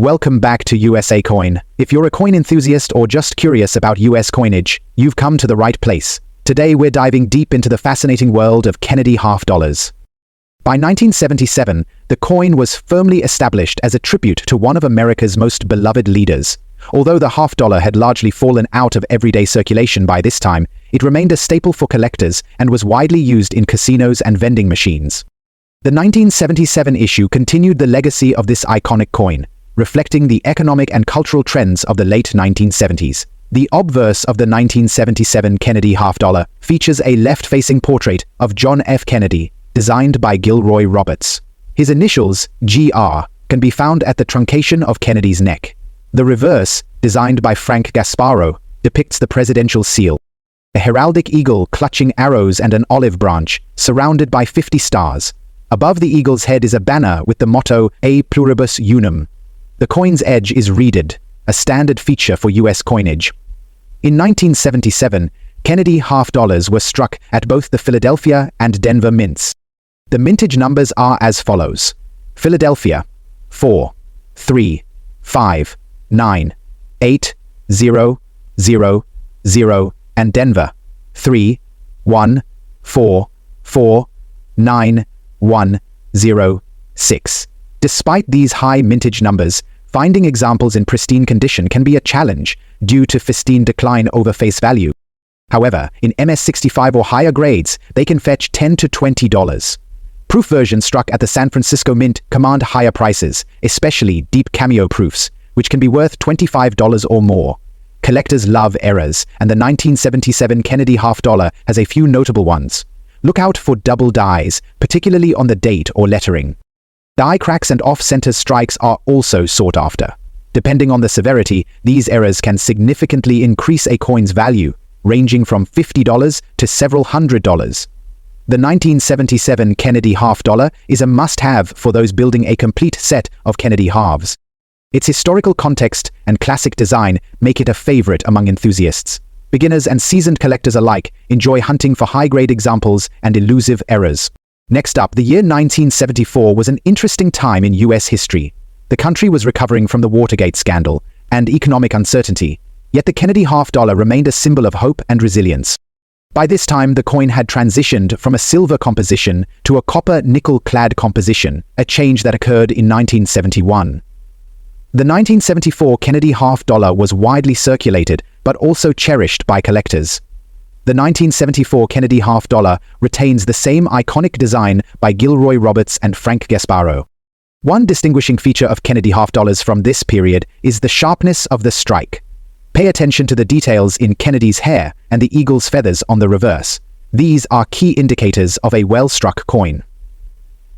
Welcome back to USA Coin. If you're a coin enthusiast or just curious about US coinage, you've come to the right place. Today we're diving deep into the fascinating world of Kennedy half dollars. By 1977, the coin was firmly established as a tribute to one of America's most beloved leaders. Although the half dollar had largely fallen out of everyday circulation by this time, it remained a staple for collectors and was widely used in casinos and vending machines. The 1977 issue continued the legacy of this iconic coin, reflecting the economic and cultural trends of the late 1970s. The obverse of the 1977 Kennedy half dollar features a left-facing portrait of John F. Kennedy, designed by Gilroy Roberts. His initials, GR, can be found at the truncation of Kennedy's neck. The reverse, designed by Frank Gasparro, depicts the presidential seal, a heraldic eagle clutching arrows and an olive branch, surrounded by 50 stars. Above the eagle's head is a banner with the motto A Pluribus Unum. The coin's edge is reeded, a standard feature for US coinage. In 1977, Kennedy half dollars were struck at both the Philadelphia and Denver mints. The mintage numbers are as follows: Philadelphia 4, 3, 5, 9, 8, 0, 0, 0, and Denver 3, 1, 4, 4, 9, 1, 0, 6. Despite these high mintage numbers, finding examples in pristine condition can be a challenge due to pristine decline over face value. However, in MS65 or higher grades, they can fetch $10 to $20. Proof versions struck at the San Francisco Mint command higher prices, especially deep cameo proofs, which can be worth $25 or more. Collectors love errors, and the 1977 Kennedy half dollar has a few notable ones. Look out for double dies, particularly on the date or lettering. Die cracks and off-center strikes are also sought after. Depending on the severity, these errors can significantly increase a coin's value, ranging from $50 to several $100. The 1977 Kennedy half dollar is a must-have for those building a complete set of Kennedy halves. Its historical context and classic design make it a favorite among enthusiasts. Beginners and seasoned collectors alike enjoy hunting for high-grade examples and elusive errors. Next up, the year 1974 was an interesting time in US history. The country was recovering from the Watergate scandal and economic uncertainty, yet the Kennedy half dollar remained a symbol of hope and resilience. By this time, the coin had transitioned from a silver composition to a copper-nickel-clad composition, a change that occurred in 1971. The 1974 Kennedy half dollar was widely circulated, but also cherished by collectors. The 1974 Kennedy half dollar retains the same iconic design by Gilroy Roberts and Frank Gasparro. One distinguishing feature of Kennedy half dollars from this period is the sharpness of the strike. Pay attention to the details in Kennedy's hair and the eagle's feathers on the reverse. These are key indicators of a well-struck coin.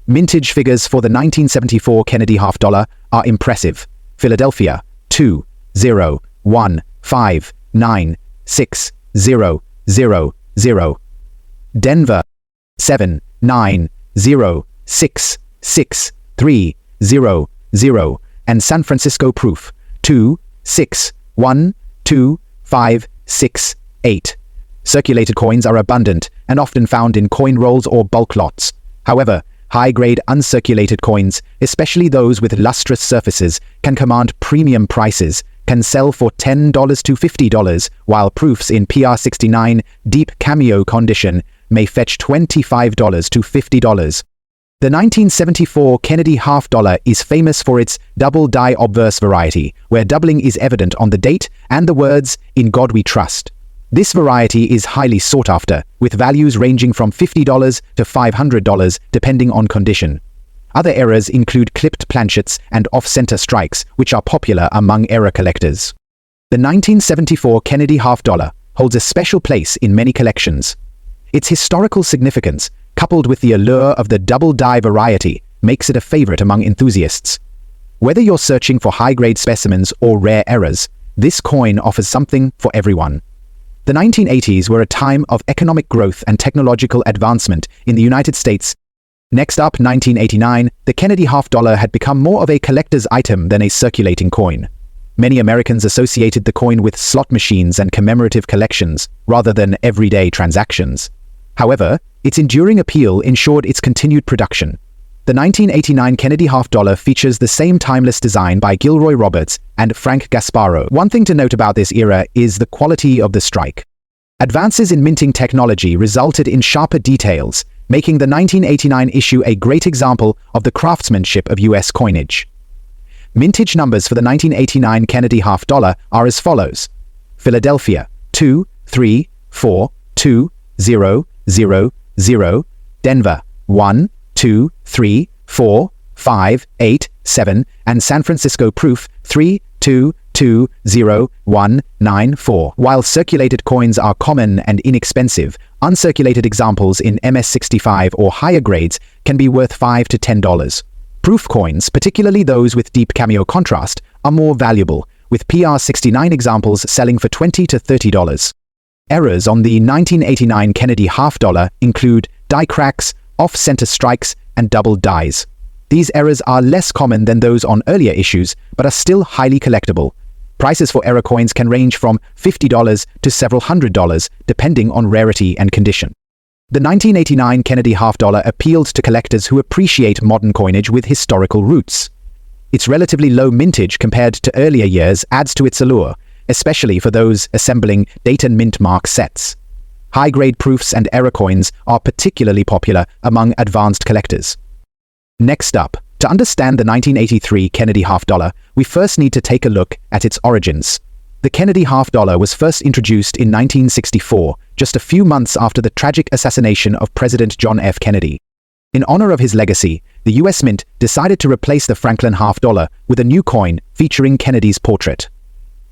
Mintage figures for the 1974 Kennedy half dollar are impressive. Philadelphia 2, 0, 1, 5, 9, 6, 0, 0, 0. Denver 7, 9, 0, 6, 6, 3, 0, 0. And San Francisco proof 2, 6, 1, 2, 5, 6, 8. Circulated coins are abundant and often found in coin rolls or bulk lots. However, high-grade uncirculated coins, especially those with lustrous surfaces, can command premium prices, can sell for $10 to $50, while proofs in PR69 deep cameo condition may fetch $25 to $50. The 1974 Kennedy half dollar is famous for its double die obverse variety, where doubling is evident on the date and the words, "In God We Trust." This variety is highly sought after, with values ranging from $50 to $500 depending on condition. Other errors include clipped planchets and off-center strikes, which are popular among error collectors. The 1974 Kennedy half dollar holds a special place in many collections. Its historical significance, coupled with the allure of the double die variety, makes it a favorite among enthusiasts. Whether you're searching for high-grade specimens or rare errors, this coin offers something for everyone. The 1980s were a time of economic growth and technological advancement in the United States. Next up, 1989, the Kennedy half dollar had become more of a collector's item than a circulating coin. Many Americans associated the coin with slot machines and commemorative collections, rather than everyday transactions. However, its enduring appeal ensured its continued production. The The 1989 Kennedy half-dollar features the same timeless design by Gilroy Roberts and Frank Gasparro. One thing to note about this era is the quality of the strike. Advances in minting technology resulted in sharper details, making the 1989 issue a great example of the craftsmanship of US coinage. Mintage numbers for the 1989 Kennedy half-dollar are as follows: Philadelphia 2, 3, 4, 2, 0, 0, 0, Denver 1, 2, 3, 4, 5, 8, 7, and San Francisco proof 3, 2, 2, 0, 1, 9, 4. While circulated coins are common and inexpensive, uncirculated examples in MS-65 or higher grades can be worth $5 to $10. Proof coins, particularly those with deep cameo contrast, are more valuable, with PR69 examples selling for $20 to $30. Errors on the 1989 Kennedy half-dollar include die cracks, off-center strikes, and double dies. These errors are less common than those on earlier issues, but are still highly collectible. Prices for error coins can range from $50 to several $100, depending on rarity and condition. The 1989 Kennedy half-dollar appealed to collectors who appreciate modern coinage with historical roots. Its relatively low mintage compared to earlier years adds to its allure, especially for those assembling date and mint mark sets. High-grade proofs and error coins are particularly popular among advanced collectors. Next up, to understand the 1983 Kennedy half-dollar, we first need to take a look at its origins. The Kennedy half-dollar was first introduced in 1964, just a few months after the tragic assassination of President John F. Kennedy. In honor of his legacy, the U.S. Mint decided to replace the Franklin half-dollar with a new coin featuring Kennedy's portrait.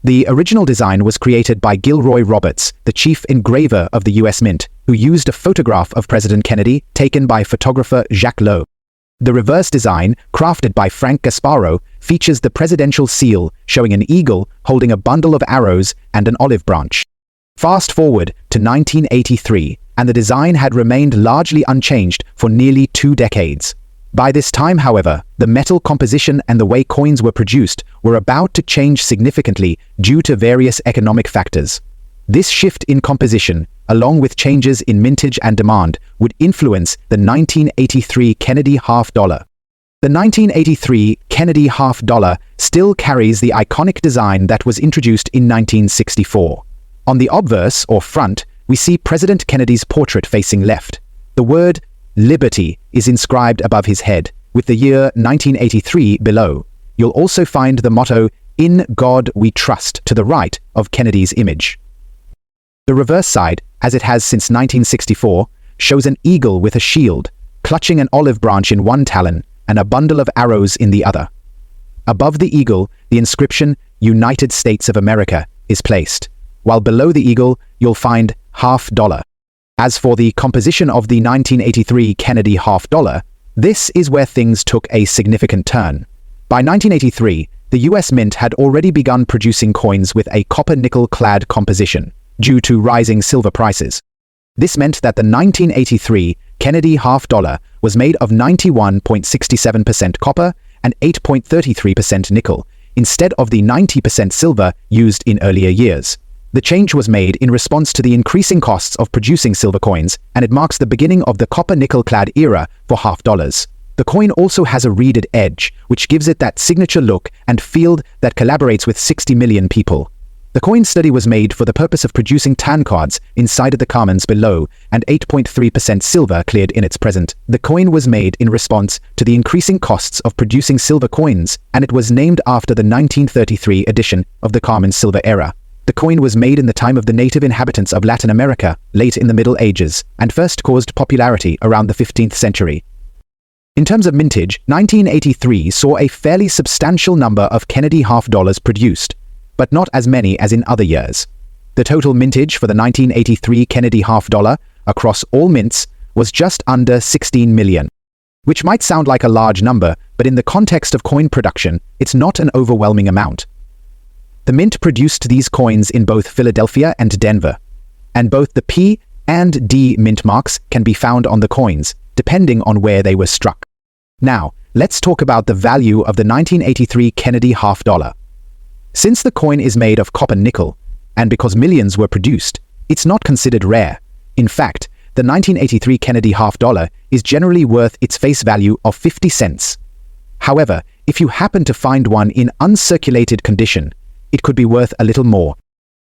The original design was created by Gilroy Roberts, the chief engraver of the U.S. Mint, who used a photograph of President Kennedy taken by photographer Jacques Lowe. The reverse design, crafted by Frank Gasparro, features the presidential seal showing an eagle holding a bundle of arrows and an olive branch. Fast forward to 1983, and the design had remained largely unchanged for nearly 2 decades. By this time, however, the metal composition and the way coins were produced were about to change significantly due to various economic factors. This shift in composition, along with changes in mintage and demand, would influence the 1983 Kennedy half-dollar. The 1983 Kennedy half-dollar still carries the iconic design that was introduced in 1964. On the obverse, or front, we see President Kennedy's portrait facing left. The word Liberty is inscribed above his head, with the year 1983 below. You'll also find the motto, "In God We Trust," to the right of Kennedy's image. The reverse side, as it has since 1964, shows an eagle with a shield, clutching an olive branch in one talon and a bundle of arrows in the other. Above the eagle, the inscription, "United States of America," is placed, while below the eagle, you'll find half-dollar. As for the composition of the 1983 Kennedy half-dollar, this is where things took a significant turn. By 1983, the US Mint had already begun producing coins with a copper-nickel-clad composition, due to rising silver prices. This meant that the 1983 Kennedy half-dollar was made of 91.67% copper and 8.33% nickel, instead of the 90% silver used in earlier years. The change was made in response to the increasing costs of producing silver coins, and it marks the beginning of the copper-nickel-clad era for half-dollars. The coin also has a reeded edge, which gives it that signature look and feel that collaborates with 60 million people. The coin study was made for the purpose of producing tan cards inside of the carmines below, and 8.3% silver cleared in its present. The coin was made in response to the increasing costs of producing silver coins, and it was named after the 1933 edition of the Carmine silver era. The coin was made in the time of the native inhabitants of Latin America, late in the Middle Ages, and first caused popularity around the 15th century. In terms of mintage, 1983 saw a fairly substantial number of Kennedy half-dollars produced, but not as many as in other years. The total mintage for the 1983 Kennedy half-dollar across all mints was just under 16 million, which might sound like a large number, but in the context of coin production, it's not an overwhelming amount. The mint produced these coins in both Philadelphia and Denver, and both the P and D mint marks can be found on the coins, depending on where they were struck. Now, let's talk about the value of the 1983 Kennedy half-dollar. Since the coin is made of copper-nickel, and because millions were produced, it's not considered rare. In fact, the 1983 Kennedy half-dollar is generally worth its face value of 50 cents. However, if you happen to find one in uncirculated condition, it could be worth a little more,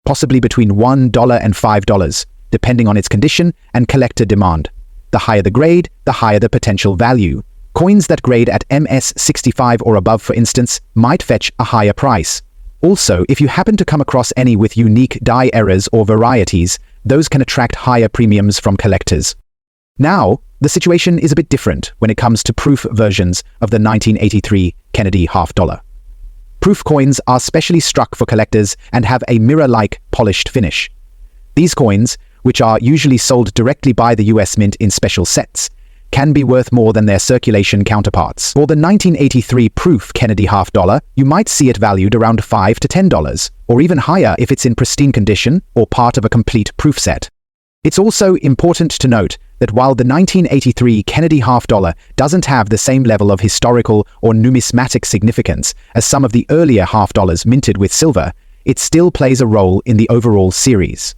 possibly between $1 and $5, depending on its condition and collector demand. The higher the grade, the higher the potential value. Coins that grade at MS65 or above, for instance, might fetch a higher price. Also, if you happen to come across any with unique die errors or varieties, those can attract higher premiums from collectors. Now, the situation is a bit different when it comes to proof versions of the 1983 Kennedy half-dollar. Proof coins are specially struck for collectors and have a mirror-like polished finish. These coins, which are usually sold directly by the US Mint in special sets, can be worth more than their circulation counterparts. For the 1983 proof Kennedy half-dollar, you might see it valued around $5 to $10, or even higher if it's in pristine condition or part of a complete proof set. It's also important to note that while the 1983 Kennedy half-dollar doesn't have the same level of historical or numismatic significance as some of the earlier half-dollars minted with silver, it still plays a role in the overall series.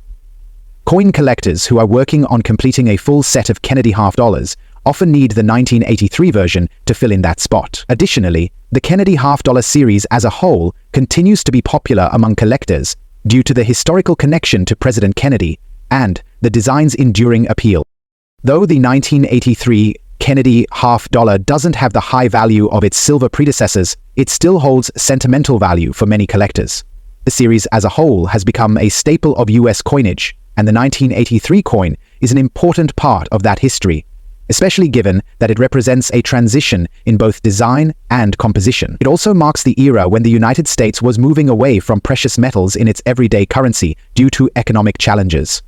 Coin collectors who are working on completing a full set of Kennedy half-dollars often need the 1983 version to fill in that spot. Additionally, the Kennedy half-dollar series as a whole continues to be popular among collectors due to the historical connection to President Kennedy and the design's enduring appeal. Though the 1983 Kennedy half-dollar doesn't have the high value of its silver predecessors, it still holds sentimental value for many collectors. The series as a whole has become a staple of US coinage, and the 1983 coin is an important part of that history, especially given that it represents a transition in both design and composition. It also marks the era when the United States was moving away from precious metals in its everyday currency due to economic challenges.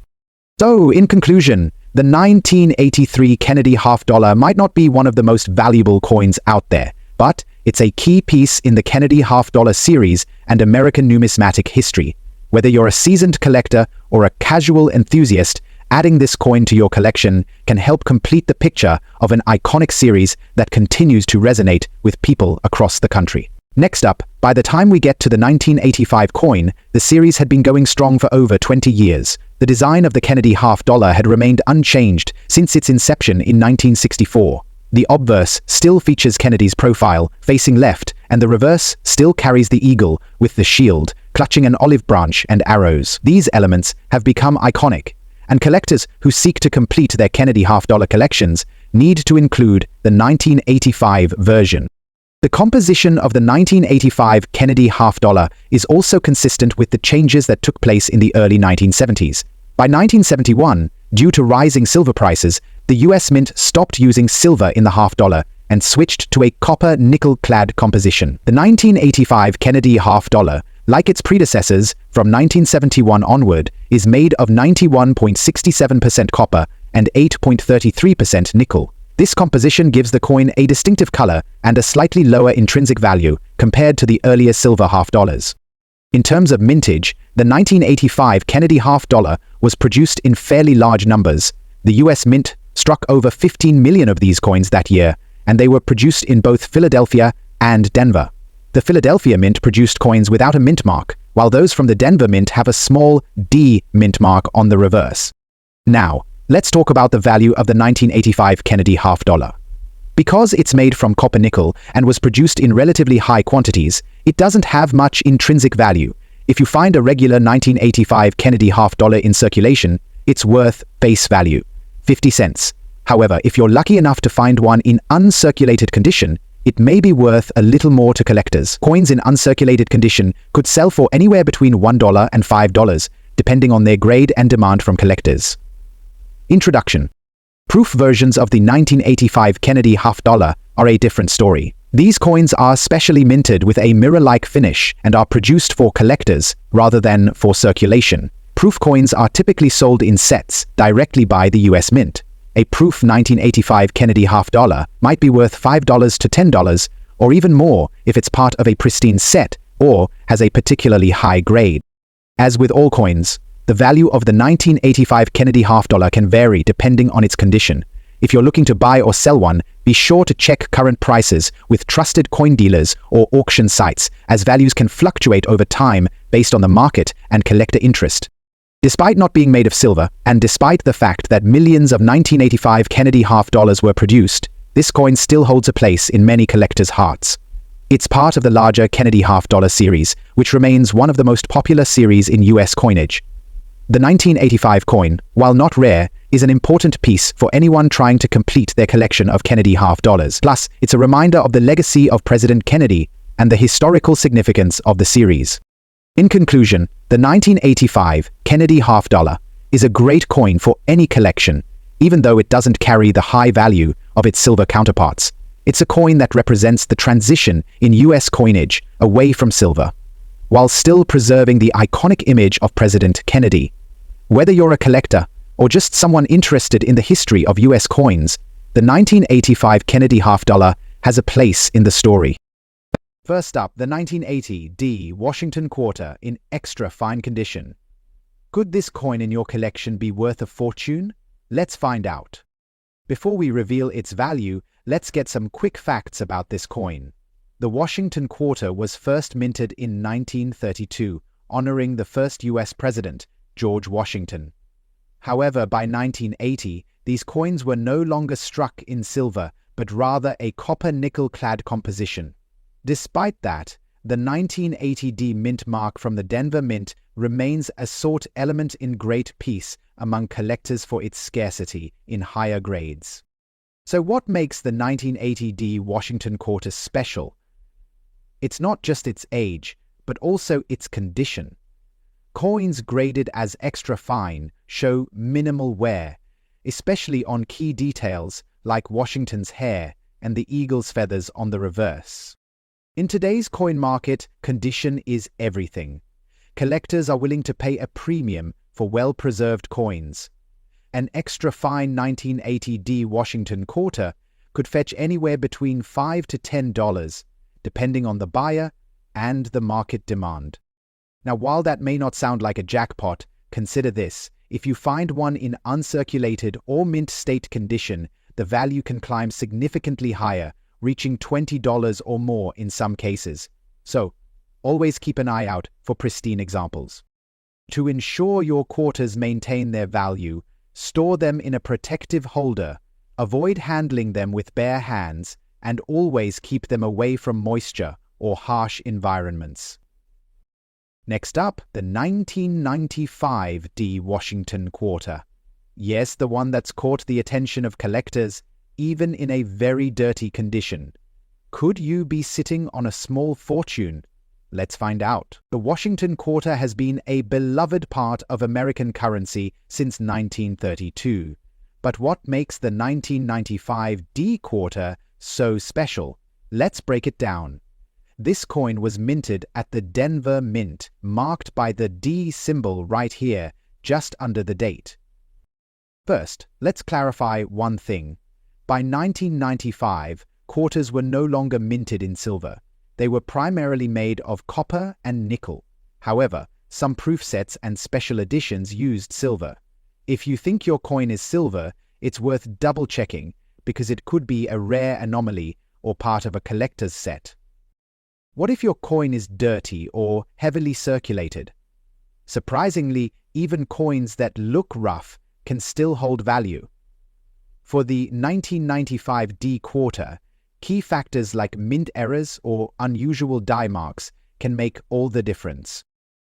So, in conclusion, the 1983 Kennedy half-dollar might not be one of the most valuable coins out there, but it's a key piece in the Kennedy half-dollar series and American numismatic history. Whether you're a seasoned collector or a casual enthusiast, adding this coin to your collection can help complete the picture of an iconic series that continues to resonate with people across the country. Next up, by the time we get to the 1985 coin, the series had been going strong for over 20 years. The design of the Kennedy half-dollar had remained unchanged since its inception in 1964. The obverse still features Kennedy's profile, facing left, and the reverse still carries the eagle, with the shield, clutching an olive branch and arrows. These elements have become iconic, and collectors who seek to complete their Kennedy half-dollar collections need to include the 1985 version. The composition of the 1985 Kennedy half-dollar is also consistent with the changes that took place in the early 1970s. By 1971, due to rising silver prices, the US Mint stopped using silver in the half-dollar and switched to a copper-nickel-clad composition. The 1985 Kennedy half-dollar, like its predecessors from 1971 onward, is made of 91.67% copper and 8.33% nickel. This composition gives the coin a distinctive color and a slightly lower intrinsic value compared to the earlier silver half-dollars. In terms of mintage, the 1985 Kennedy half-dollar was produced in fairly large numbers. The US Mint struck over 15 million of these coins that year, and they were produced in both Philadelphia and Denver. The Philadelphia Mint produced coins without a mint mark, while those from the Denver Mint have a small D mint mark on the reverse. Now, let's talk about the value of the 1985 Kennedy half-dollar. Because it's made from copper-nickel and was produced in relatively high quantities, it doesn't have much intrinsic value. If you find a regular 1985 Kennedy half-dollar in circulation, it's worth face value, 50 cents. However, if you're lucky enough to find one in uncirculated condition, it may be worth a little more to collectors. Coins in uncirculated condition could sell for anywhere between $1 and $5, depending on their grade and demand from collectors. Introduction. Proof versions of the 1985 Kennedy half-dollar are a different story. These coins are specially minted with a mirror-like finish and are produced for collectors rather than for circulation. Proof coins are typically sold in sets directly by the US Mint. A proof 1985 Kennedy half-dollar might be worth $5 to $10, or even more if it's part of a pristine set or has a particularly high grade. As with all coins, the value of the 1985 Kennedy half-dollar can vary depending on its condition. If you're looking to buy or sell one, be sure to check current prices with trusted coin dealers or auction sites, as values can fluctuate over time based on the market and collector interest. Despite not being made of silver, and despite the fact that millions of 1985 Kennedy half dollars were produced, this coin still holds a place in many collectors' hearts. It's part of the larger Kennedy half dollar series, which remains one of the most popular series in US coinage. The 1985 coin, while not rare, is an important piece for anyone trying to complete their collection of Kennedy half dollars. Plus, it's a reminder of the legacy of President Kennedy and the historical significance of the series. In conclusion, the 1985 Kennedy half dollar is a great coin for any collection, even though it doesn't carry the high value of its silver counterparts. It's a coin that represents the transition in US coinage away from silver, while still preserving the iconic image of President Kennedy. Whether you're a collector or just someone interested in the history of US coins, the 1985 Kennedy half dollar has a place in the story. First up, the 1980 D Washington quarter in extra fine condition. Could this coin in your collection be worth a fortune? Let's find out. Before we reveal its value, let's get some quick facts about this coin. The Washington quarter was first minted in 1932, honoring the first US president, George Washington. However, by 1980, these coins were no longer struck in silver, but rather a copper-nickel-clad composition. Despite that, the 1980 D mint mark from the Denver Mint remains a sought element in great peace among collectors for its scarcity in higher grades. So what makes the 1980 D Washington quarter special? It's not just its age, but also its condition. Coins graded as extra fine show minimal wear, especially on key details like Washington's hair and the eagle's feathers on the reverse. In today's coin market, condition is everything. Collectors are willing to pay a premium for well-preserved coins. An extra fine 1980 D Washington quarter could fetch anywhere between $5 to $10, depending on the buyer and the market demand. Now, while that may not sound like a jackpot, consider this. If you find one in uncirculated or mint state condition, the value can climb significantly higher, reaching $20 or more in some cases. So, always keep an eye out for pristine examples. To ensure your quarters maintain their value, store them in a protective holder, avoid handling them with bare hands, and always keep them away from moisture or harsh environments. Next up, the 1995 D Washington quarter. Yes, the one that's caught the attention of collectors, even in a very dirty condition. Could you be sitting on a small fortune? Let's find out. The Washington quarter has been a beloved part of American currency since 1932. But what makes the 1995 D quarter so special? Let's break it down. This coin was minted at the Denver Mint, marked by the D symbol right here, just under the date. First, let's clarify one thing. By 1995, quarters were no longer minted in silver. They were primarily made of copper and nickel. However, some proof sets and special editions used silver. If you think your coin is silver, it's worth double-checking because it could be a rare anomaly or part of a collector's set. What if your coin is dirty or heavily circulated? Surprisingly, even coins that look rough can still hold value. For the 1995 D quarter, key factors like mint errors or unusual die marks can make all the difference.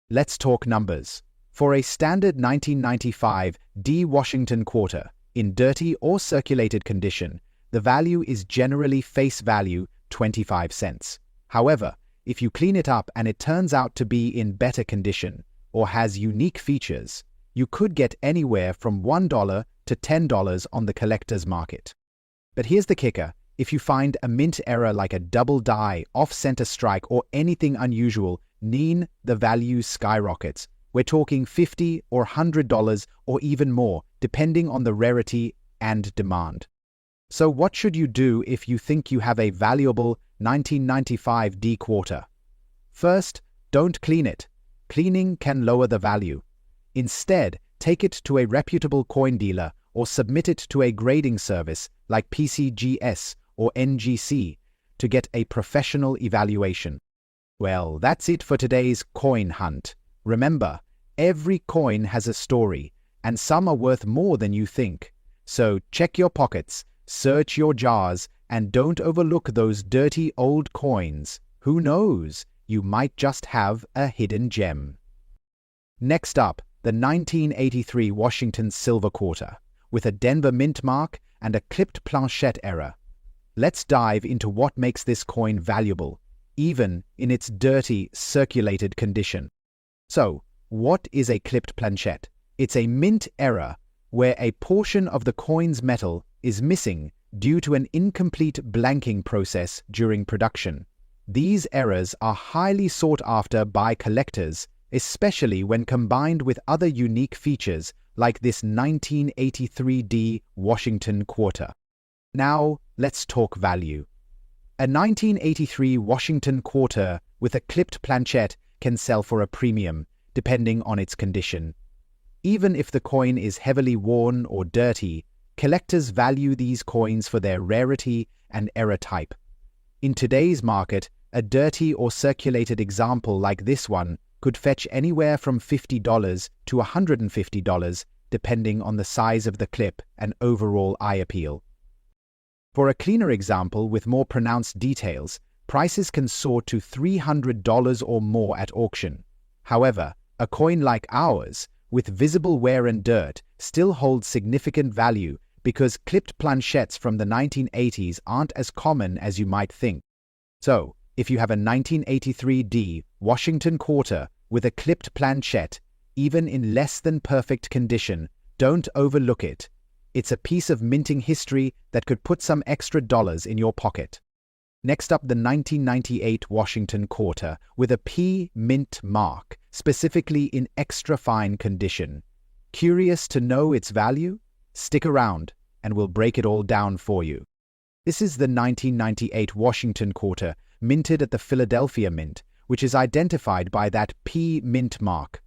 Let's talk numbers. For a standard 1995 D Washington quarter, in dirty or circulated condition, the value is generally face value 25 cents. However, if you clean it up and it turns out to be in better condition or has unique features, you could get anywhere from $1 to $10 on the collector's market. But here's the kicker. If you find a mint error like a double die, off-center strike, or anything unusual, the value skyrockets. We're talking $50 or $100 or even more, depending on the rarity and demand. So what should you do if you think you have a valuable 1995 D quarter? First, don't clean it. Cleaning can lower the value. Instead, take it to a reputable coin dealer or submit it to a grading service like PCGS or NGC to get a professional evaluation. Well, that's it for today's coin hunt. Remember, Every coin has a story, and some are worth more than you think. So check your pockets, search your jars, and don't overlook those dirty old coins. Who knows? You might just have a hidden gem. Next up, the 1983 Washington Silver Quarter, with a Denver mint mark and a clipped planchette error. Let's dive into what makes this coin valuable, even in its dirty, circulated condition. So, what is a clipped planchette? It's a mint error where a portion of the coin's metal is missing due to an incomplete blanking process during production. These errors are highly sought after by collectors, especially when combined with other unique features like this 1983D Washington Quarter. Now, let's talk value. A 1983 Washington Quarter with a clipped planchette can sell for a premium, depending on its condition. Even if the coin is heavily worn or dirty, collectors value these coins for their rarity and error type. In today's market, a dirty or circulated example like this one could fetch anywhere from $50 to $150, depending on the size of the clip and overall eye appeal. For a cleaner example with more pronounced details, prices can soar to $300 or more at auction. However, a coin like ours, with visible wear and dirt, still holds significant value because clipped planchettes from the 1980s aren't as common as you might think. So, if you have a 1983D Washington Quarter with a clipped planchette, even in less than perfect condition, don't overlook it. It's a piece of minting history that could put some extra dollars in your pocket. Next up, the 1998 Washington Quarter with a P mint mark, specifically in extra fine condition. Curious to know its value? Stick around, and we'll break it all down for you. This is the 1998 Washington Quarter, minted at the Philadelphia Mint, which is identified by that P mint mark.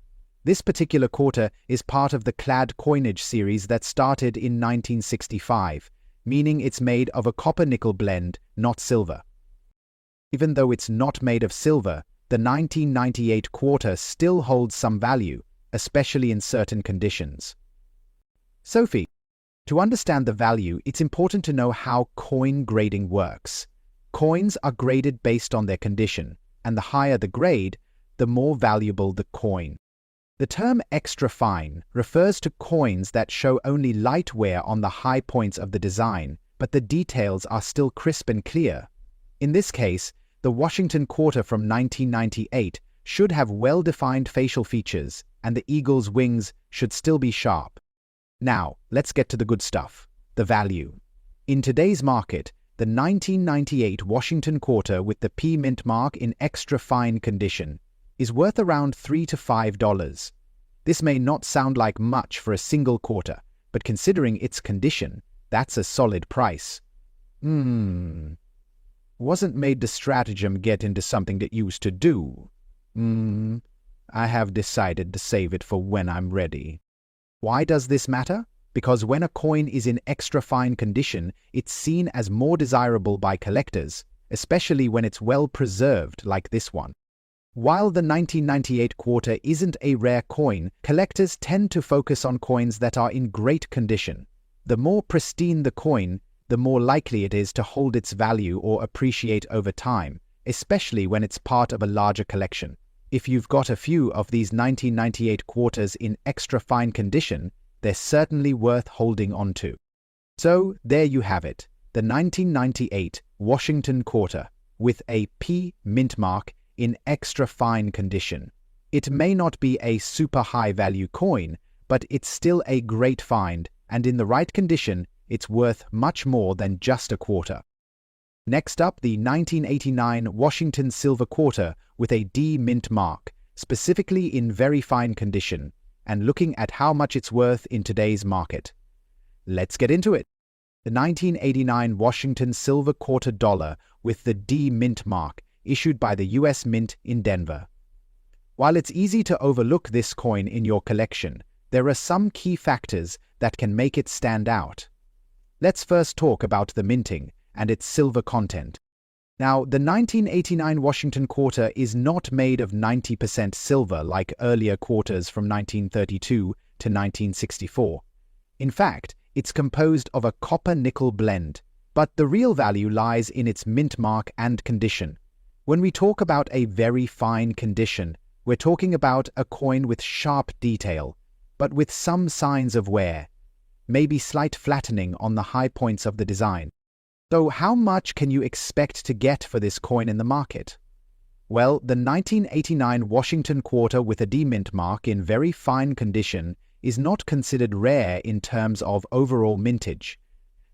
This particular quarter is part of the clad coinage series that started in 1965, meaning it's made of a copper-nickel blend, not silver. Even though it's not made of silver, the 1998 quarter still holds some value, especially in certain conditions. Sophie, to understand the value, it's important to know how coin grading works. Coins are graded based on their condition, and the higher the grade, the more valuable the coin. The term extra fine refers to coins that show only light wear on the high points of the design, but the details are still crisp and clear. In this case, the Washington Quarter from 1998 should have well-defined facial features, and the eagle's wings should still be sharp. Now, let's get to the good stuff, the value. In today's market, the 1998 Washington Quarter with the P mint mark in extra fine condition is worth around $3 to $5. This may not sound like much for a single quarter, but considering its condition, that's a solid price. Wasn't made the stratagem get into something that used to do. I have decided to save it for when I'm ready. Why does this matter? Because when a coin is in extra fine condition, it's seen as more desirable by collectors, especially when it's well preserved like this one. While the 1998 quarter isn't a rare coin, collectors tend to focus on coins that are in great condition. The more pristine the coin, the more likely it is to hold its value or appreciate over time, especially when it's part of a larger collection. If you've got a few of these 1998 quarters in extra fine condition, they're certainly worth holding on to. So there you have it, the 1998 Washington Quarter with a P mint mark in extra fine condition. It may not be a super high value coin, but it's still a great find, and in the right condition, it's worth much more than just a quarter. Next up, the 1989 Washington Silver Quarter with a D mint mark, specifically in very fine condition, and looking at how much it's worth in today's market. Let's get into it. The 1989 Washington Silver Quarter dollar with the D mint mark, issued by the US Mint in Denver. While it's easy to overlook this coin in your collection, there are some key factors that can make it stand out. Let's first talk about the minting and its silver content. Now, the 1989 Washington quarter is not made of 90% silver like earlier quarters from 1932 to 1964. In fact, it's composed of a copper-nickel blend, but the real value lies in its mint mark and condition. When we talk about a very fine condition, we're talking about a coin with sharp detail, but with some signs of wear, maybe slight flattening on the high points of the design. So how much can you expect to get for this coin in the market? Well, the 1989 Washington quarter with a D mint mark in very fine condition is not considered rare in terms of overall mintage.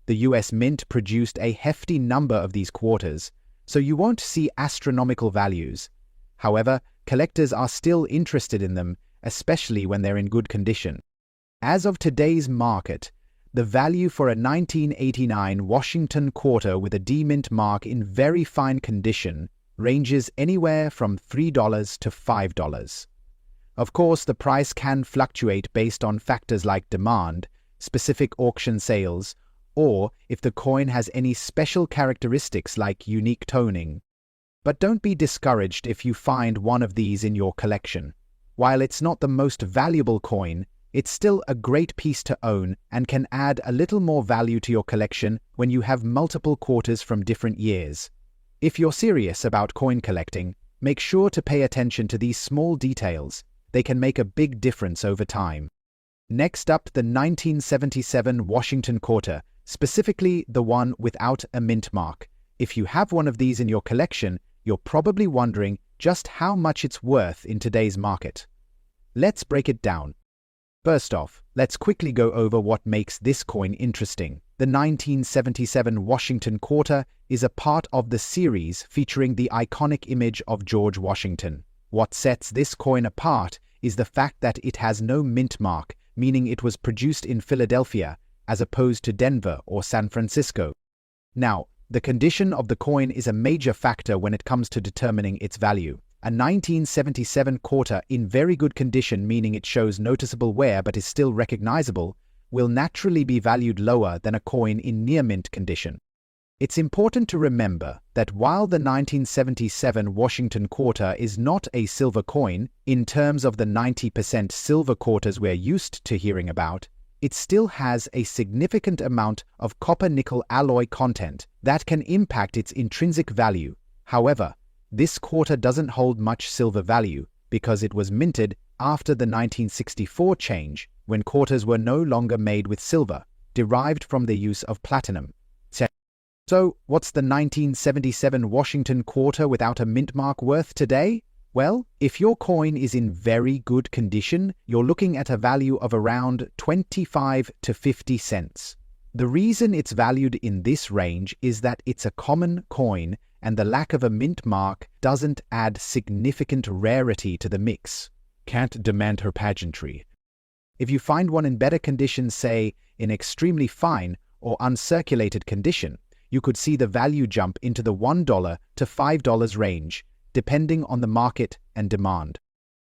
The US Mint produced a hefty number of these quarters, so you won't see astronomical values. However, collectors are still interested in them, especially when they're in good condition. As of today's market, the value for a 1989 Washington quarter with a D mint mark in very fine condition ranges anywhere from $3 to $5. Of course, the price can fluctuate based on factors like demand, specific auction sales, or if the coin has any special characteristics like unique toning. But don't be discouraged if you find one of these in your collection. While it's not the most valuable coin, it's still a great piece to own and can add a little more value to your collection when you have multiple quarters from different years. If you're serious about coin collecting, make sure to pay attention to these small details. They can make a big difference over time. Next up, the 1977 Washington quarter, specifically the one without a mint mark. If you have one of these in your collection, you're probably wondering just how much it's worth in today's market. Let's break it down. First off, let's quickly go over what makes this coin interesting. The 1977 Washington quarter is a part of the series featuring the iconic image of George Washington. What sets this coin apart is the fact that it has no mint mark, meaning it was produced in Philadelphia, as opposed to Denver or San Francisco. Now, the condition of the coin is a major factor when it comes to determining its value. A 1977 quarter in very good condition, meaning it shows noticeable wear but is still recognizable, will naturally be valued lower than a coin in near mint condition. It's important to remember that while the 1977 Washington quarter is not a silver coin, in terms of the 90% silver quarters we're used to hearing about, it still has a significant amount of copper-nickel alloy content that can impact its intrinsic value. However, this quarter doesn't hold much silver value because it was minted after the 1964 change, when quarters were no longer made with silver, derived from the use of platinum. So, what's the 1977 Washington quarter without a mint mark worth today? Well, if your coin is in very good condition, you're looking at a value of around 25 to 50 cents. The reason it's valued in this range is that it's a common coin and the lack of a mint mark doesn't add significant rarity to the mix. Can't demand her pageantry. If you find one in better condition, say in extremely fine or uncirculated condition, you could see the value jump into the $1 to $5 range, depending on the market and demand.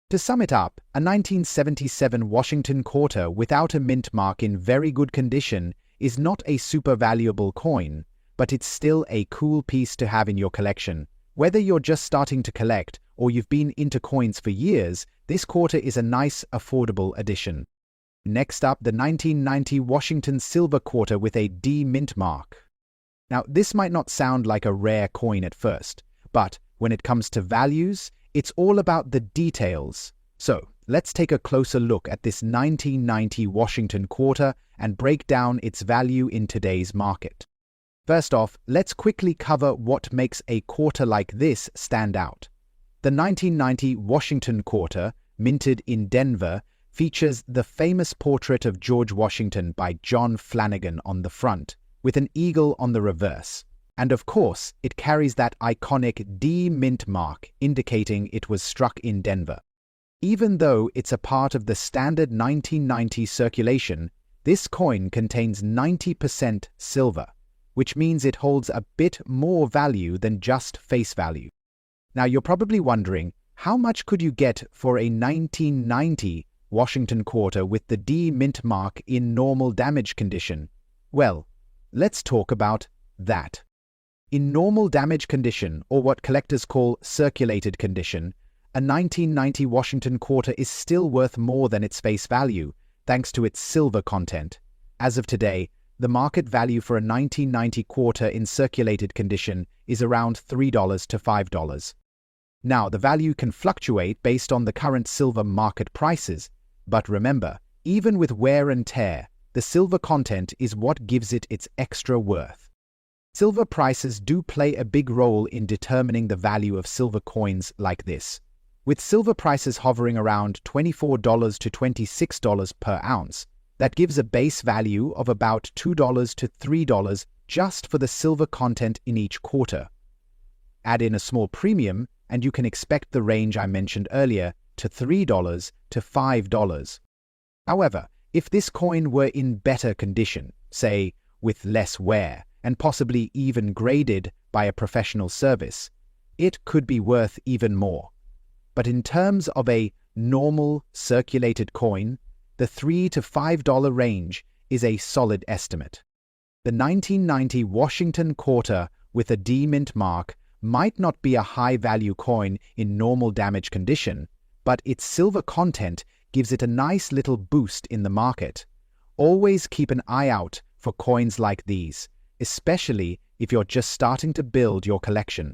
To sum it up, a 1977 Washington quarter without a mint mark in very good condition is not a super valuable coin, but it's still a cool piece to have in your collection. Whether you're just starting to collect or you've been into coins for years, this quarter is a nice, affordable addition. Next up, the 1990 Washington silver quarter with a D mint mark. Now, this might not sound like a rare coin at first, but when it comes to values, it's all about the details. So, let's take a closer look at this 1990 Washington quarter and break down its value in today's market. First off, let's quickly cover what makes a quarter like this stand out. The 1990 Washington quarter, minted in Denver, features the famous portrait of George Washington by John Flanagan on the front, with an eagle on the reverse. And of course, it carries that iconic D mint mark indicating it was struck in Denver. Even though it's a part of the standard 1990 circulation, this coin contains 90% silver, which means it holds a bit more value than just face value. Now you're probably wondering, how much could you get for a 1990 Washington quarter with the D mint mark in normal damage condition? Well, let's talk about that. In normal damage condition, or what collectors call circulated condition, a 1990 Washington quarter is still worth more than its face value, thanks to its silver content. As of today, the market value for a 1990 quarter in circulated condition is around $3 to $5. Now, the value can fluctuate based on the current silver market prices, but remember, even with wear and tear, the silver content is what gives it its extra worth. Silver prices do play a big role in determining the value of silver coins like this, with silver prices hovering around $24 to $26 per ounce. That gives a base value of about $2 to $3 just for the silver content in each quarter. Add in a small premium, and you can expect the range I mentioned earlier to $3 to $5. However, if this coin were in better condition, say with less wear, and possibly even graded by a professional service, it could be worth even more. But in terms of a normal circulated coin, the $3 to $5 range is a solid estimate. The 1990 Washington quarter with a D mint mark might not be a high-value coin in normal damage condition, but its silver content gives it a nice little boost in the market. Always keep an eye out for coins like these, especially if you're just starting to build your collection.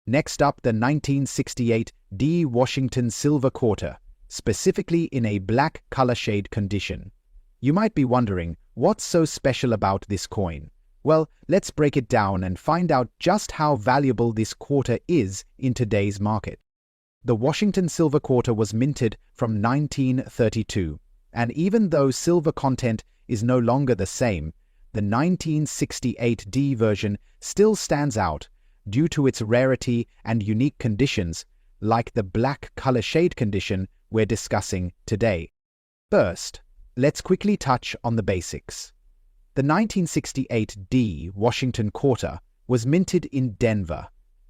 Next up, the 1968 D Washington Silver Quarter, specifically in a black color shade condition. You might be wondering, what's so special about this coin? Well, let's break it down and find out just how valuable this quarter is in today's market. The Washington Silver Quarter was minted from 1932, and even though silver content is no longer the same, the 1968 D version still stands out due to its rarity and unique conditions, like the black color shade condition we're discussing today. First, let's quickly touch on the basics. The 1968 D Washington Quarter was minted in Denver,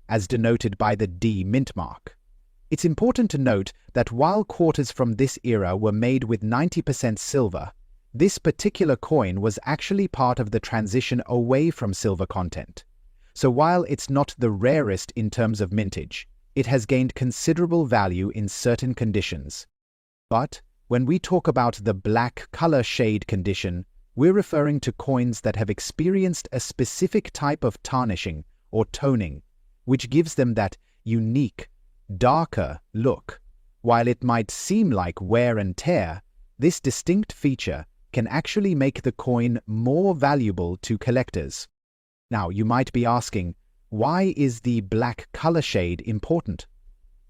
as denoted by the D mint mark. It's important to note that while quarters from this era were made with 90% silver, this particular coin was actually part of the transition away from silver content. So while it's not the rarest in terms of mintage, it has gained considerable value in certain conditions. But when we talk about the black color shade condition, we're referring to coins that have experienced a specific type of tarnishing or toning, which gives them that unique, darker look. While it might seem like wear and tear, this distinct feature can actually make the coin more valuable to collectors. Now, you might be asking, why is the black color shade important?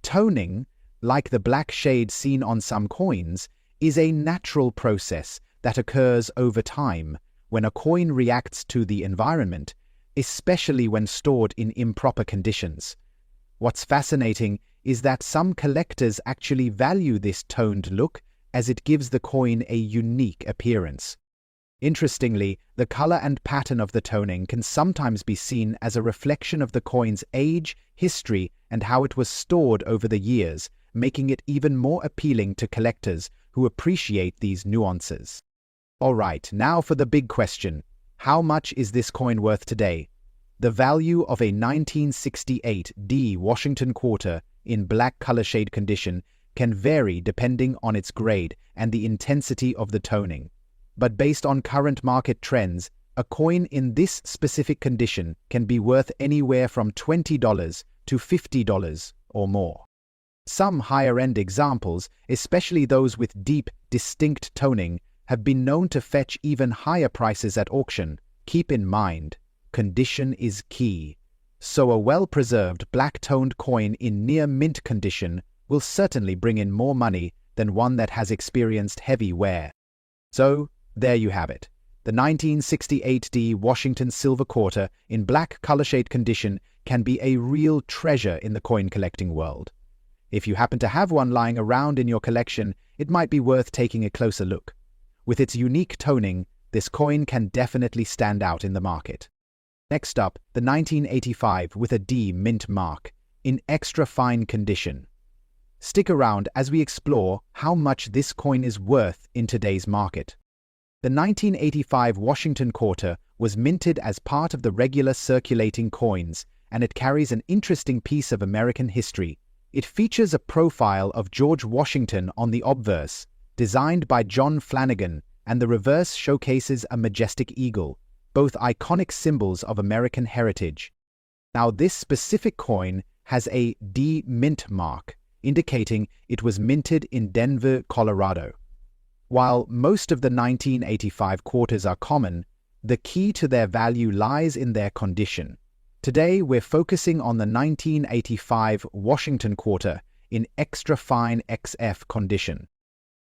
Toning, like the black shade seen on some coins, is a natural process that occurs over time when a coin reacts to the environment, especially when stored in improper conditions. What's fascinating is that some collectors actually value this toned look as it gives the coin a unique appearance. Interestingly, the color and pattern of the toning can sometimes be seen as a reflection of the coin's age, history, and how it was stored over the years, making it even more appealing to collectors who appreciate these nuances. Alright, now for the big question. How much is this coin worth today? The value of a 1968 D Washington Quarter in black color shade condition can vary depending on its grade and the intensity of the toning. But based on current market trends, a coin in this specific condition can be worth anywhere from $20 to $50 or more. Some higher-end examples, especially those with deep, distinct toning, have been known to fetch even higher prices at auction. Keep in mind, condition is key. So a well-preserved black-toned coin in near-mint condition will certainly bring in more money than one that has experienced heavy wear. So, there you have it. The 1968 D Washington Silver Quarter in black color shade condition can be a real treasure in the coin collecting world. If you happen to have one lying around in your collection, it might be worth taking a closer look. With its unique toning, this coin can definitely stand out in the market. Next up, the 1985 with a D mint mark, in extra fine condition. Stick around as we explore how much this coin is worth in today's market. The 1985 Washington quarter was minted as part of the regular circulating coins, and it carries an interesting piece of American history. It features a profile of George Washington on the obverse, designed by John Flanagan, and the reverse showcases a majestic eagle, both iconic symbols of American heritage. Now, this specific coin has a D mint mark, indicating it was minted in Denver, Colorado. While most of the 1985 quarters are common, the key to their value lies in their condition. Today, we're focusing on the 1985 Washington quarter in extra fine XF condition.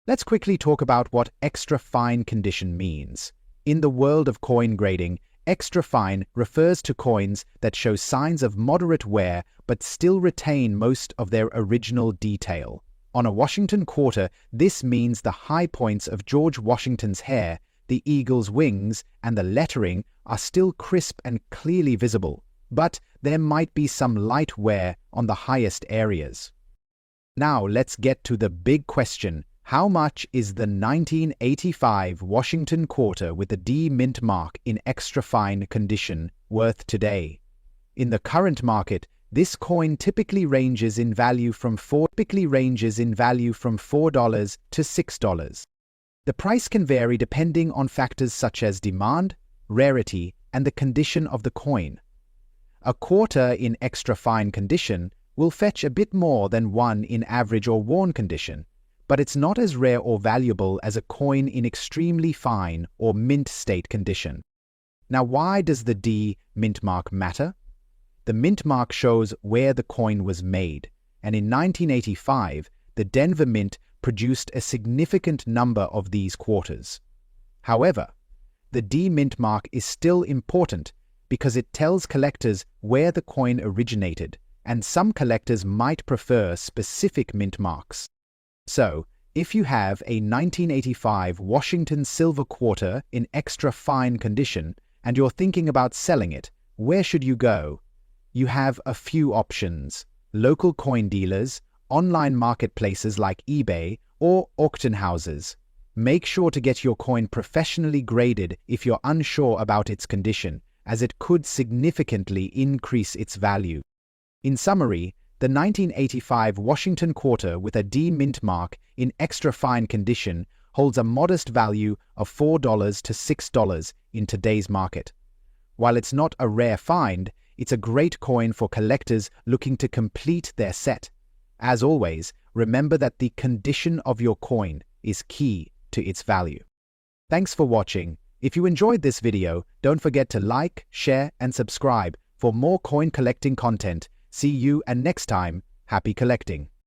Let's quickly talk about what extra fine condition means. In the world of coin grading, extra fine refers to coins that show signs of moderate wear but still retain most of their original detail. On a Washington quarter, this means the high points of George Washington's hair, the eagle's wings, and the lettering are still crisp and clearly visible, but there might be some light wear on the highest areas. Now let's get to the big question. How much is the 1985 Washington quarter with the D mint mark in extra fine condition worth today? In the current market, this coin typically ranges in value from $4 to $6. The price can vary depending on factors such as demand, rarity, and the condition of the coin. A quarter in extra fine condition will fetch a bit more than one in average or worn condition, but it's not as rare or valuable as a coin in extremely fine or mint state condition. Now, why does the D mint mark matter? The mint mark shows where the coin was made, and in 1985, the Denver Mint produced a significant number of these quarters. However, the D mint mark is still important because it tells collectors where the coin originated, and some collectors might prefer specific mint marks. So, if you have a 1985 Washington silver quarter in extra fine condition and you're thinking about selling it, where should you go? You have a few options: local coin dealers, online marketplaces like eBay, or auction houses. Make sure to get your coin professionally graded if you're unsure about its condition, as it could significantly increase its value. In summary, the 1985 Washington quarter with a D mint mark in extra fine condition holds a modest value of $4 to $6 in today's market. While it's not a rare find, it's a great coin for collectors looking to complete their set. As always, remember that the condition of your coin is key to its value. Thanks for watching. If you enjoyed this video, don't forget to like, share, and subscribe for more coin collecting content. See you, and next time, happy collecting.